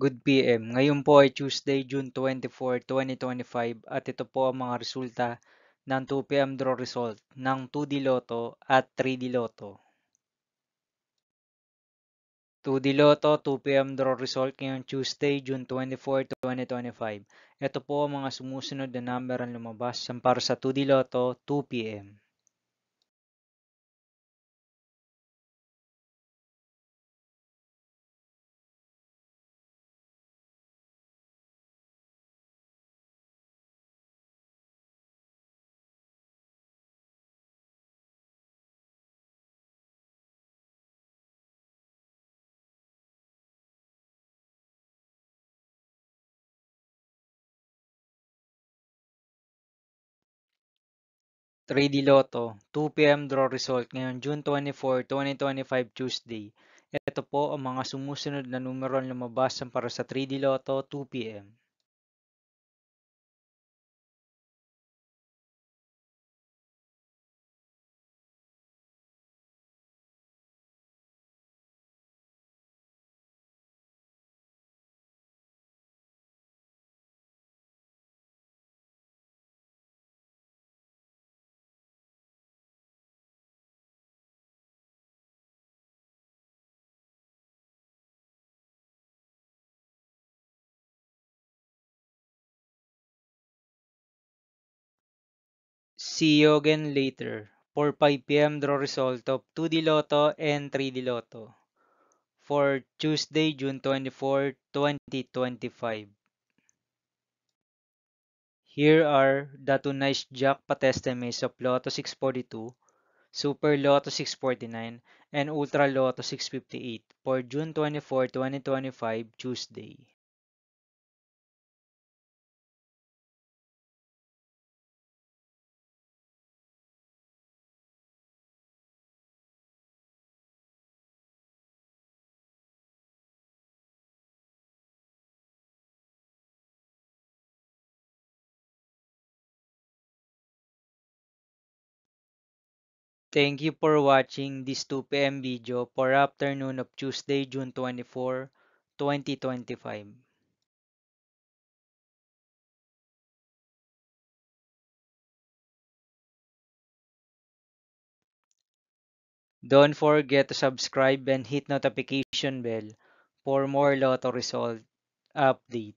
Good PM. Ngayon po ay Tuesday, June 24, 2025 at ito po ang mga resulta ng 2 PM draw result ng 2D Lotto at 3D Lotto. 2D Lotto 2 PM draw result ngayong Tuesday, June 24, 2025. Ito po ang mga sumusunod na number ang lumabas para sa 2D Lotto 2 PM. 3D Lotto 2 PM draw result ngayong June 24, 2025 Tuesday. Ito po ang mga sumusunod na numero ang lumabas para sa 3D Lotto 2 PM. 'See you again later' for 5 PM draw result of 2D Lotto and 3D Lotto for Tuesday, June 24, 2025. Here are the two nice jackpot estimates of Lotto 642, Super Lotto 649, and Ultra Lotto 658 for June 24, 2025 Tuesday. Thank you for watching this 2 PM video for afternoon of Tuesday, June 24, 2025. Don't forget to subscribe and hit notification bell for more Lotto result update.